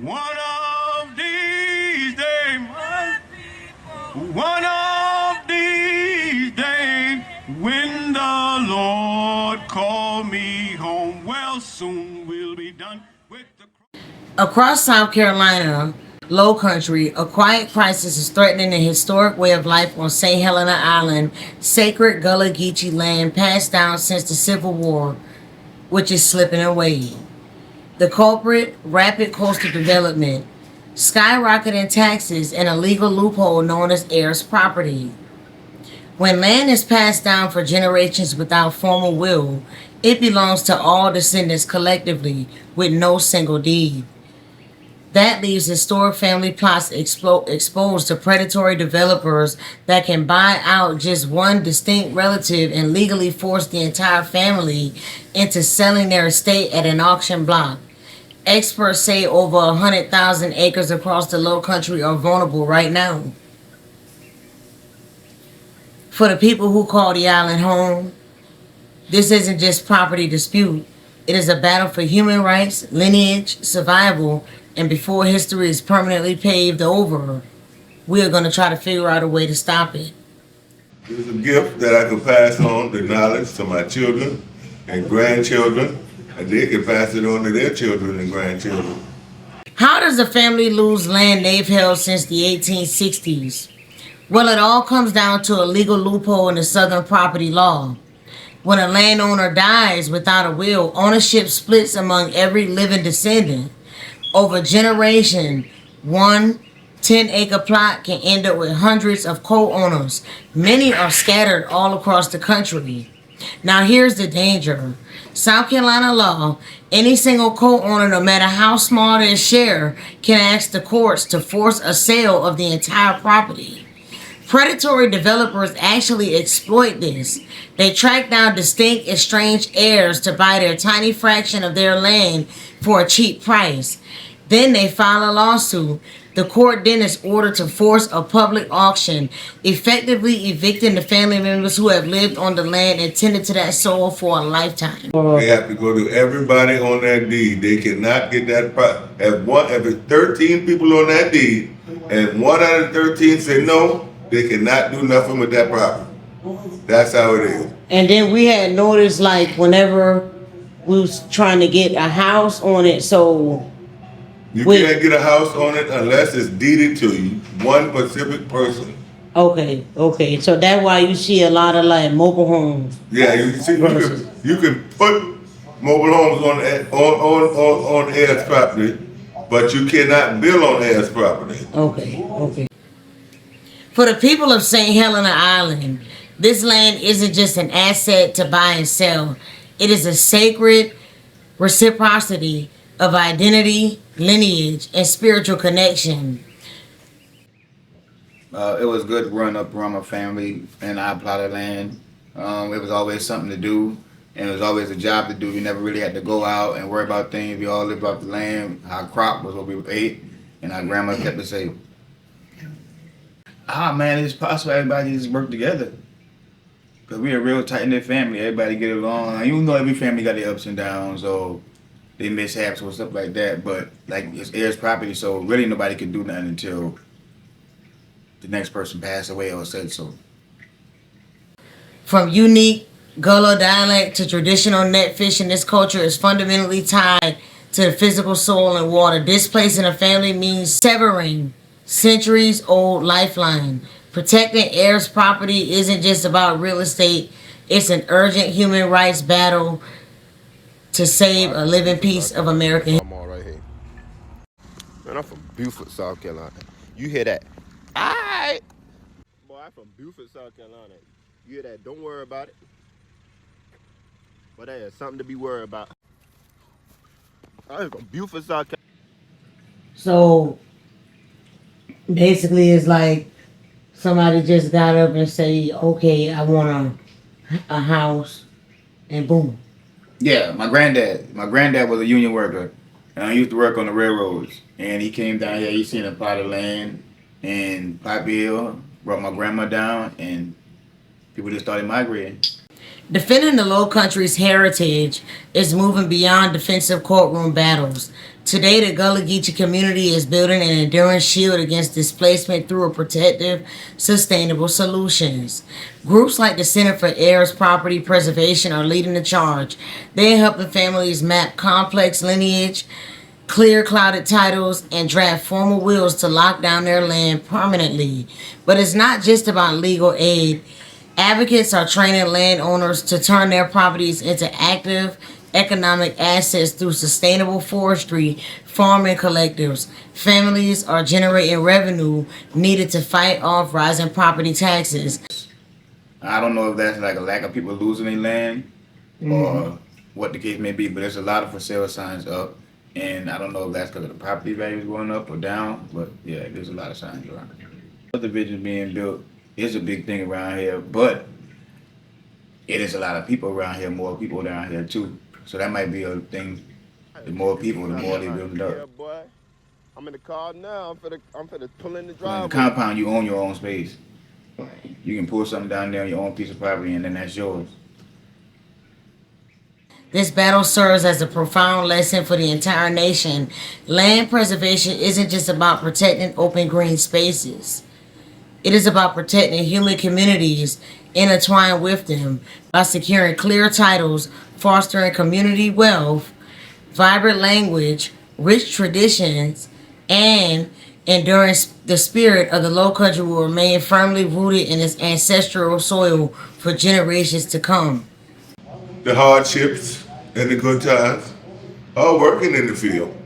One of these days, one of these days, when the Lord call me home, well, soon we'll be done with the... Across South Carolina, Low Country, a quiet crisis is threatening the historic way of life on St. Helena Island, sacred Gullah Geechee land passed down since the Civil War, which is slipping away. The culprit, rapid coastal development, skyrocketing taxes, and a legal loophole known as heirs property. When land is passed down for generations without formal will, it belongs to all descendants collectively with no single deed. That leaves historic family plots exposed to predatory developers that can buy out just one distinct relative and legally force the entire family into selling their estate at an auction block. Experts say over 100,000 acres across the Low Country are vulnerable right now. For the people who call the island home, this isn't just property dispute. It is a battle for human rights, lineage, survival, and before history is permanently paved over, we are going to try to figure out a way to stop it. It's a gift that I can pass on the knowledge to my children and grandchildren, and they can pass it on to their children and grandchildren. How does a family lose land they've held since the 1860s? Well, it all comes down to a legal loophole in the Southern property law. When a landowner dies without a will, ownership splits among every living descendant. Over generation, one 10-acre plot can end up with hundreds of co-owners. Many are scattered all across the country. Now here's the danger. South Carolina law, any single co-owner, no matter how small their share, can ask the courts to force a sale of the entire property. Predatory developers actually exploit this. They track down distinct estranged heirs to buy their tiny fraction of their land for a cheap price. Then they file a lawsuit. The court then is ordered to force a public auction, effectively evicting the family members who have lived on the land and tended to that soil for a lifetime. They have to go to everybody on that deed. They cannot get that property. If it's 13 people on that deed, and one out of 13 say no, they cannot do nothing with that property. That's how it is. And then we had noticed, like, whenever we was trying to get a house on it, so you can't get a house on it unless it's deeded to you, one specific person. Okay. So that's why you see a lot of like mobile homes. Yeah, you can put mobile homes on heirs property, but you cannot build on heirs property. Okay. For the people of St. Helena Island, this land isn't just an asset to buy and sell. It is a sacred reciprocity of identity, lineage, and spiritual connection. It was good growing up around my family and our plot of land. It was always something to do, and it was always a job to do. You never really had to go out and worry about things. We all lived off the land. Our crop was what we ate, and our grandma kept us safe. Man, it's possible everybody just work together. Because we're a real tight-knit family. Everybody get along. You know every family got their ups and downs, or they mishaps or stuff like that. But, like, it's heirs property, so really nobody can do nothing until the next person passed away or said so. From unique Gullah dialect to traditional net fishing, this culture is fundamentally tied to the physical soil and water. Displacing a family means severing centuries-old lifeline. Protecting heirs property isn't just about real estate. It's an urgent human rights battle to save a living piece of American. I'm all right here. Man, I'm from Beaufort, South Carolina. You hear that? Alright. Boy, I'm from Beaufort, South Carolina. You hear that? Don't worry about it. But that is something to be worried about. I'm from Beaufort, South Carolina. So basically, it's like somebody just got up and say, okay, I want a house, and boom. Yeah, my granddad was a union worker, and he used to work on the railroads. And he came down here, he seen a plot of land in Pipe Hill, brought my grandma down, and people just started migrating. Defending the Low Country's heritage is moving beyond defensive courtroom battles. Today, the Gullah Geechee community is building an enduring shield against displacement through protective, sustainable solutions. Groups like the Center for Heirs Property Preservation are leading the charge. They are helping families map complex lineage, clear clouded titles, and draft formal wills to lock down their land permanently. But it's not just about legal aid. Advocates are training landowners to turn their properties into active economic assets through sustainable forestry, farming collectives. Families are generating revenue needed to fight off rising property taxes. I don't know if that's like a lack of people losing their land or what the case may be, but there's a lot of for sale signs up. And I don't know if that's because of the property values going up or down, but yeah, there's a lot of signs around. Subdivisions being built is a big thing around here, but it is a lot of people around here, more people down here too. So that might be a thing. The more people, the more they build it up. Yeah, boy. I'm in the car now. I'm finna pull in the In driveway. the compound, you own your own space. You can pull something down there on your own piece of property, and then that's yours. This battle serves as a profound lesson for the entire nation. Land preservation isn't just about protecting open green spaces. It is about protecting human communities intertwined with them by securing clear titles, fostering community wealth, vibrant language, rich traditions, and enduring the spirit of the Low Country will remain firmly rooted in its ancestral soil for generations to come. The hardships and the good times, all working in the field.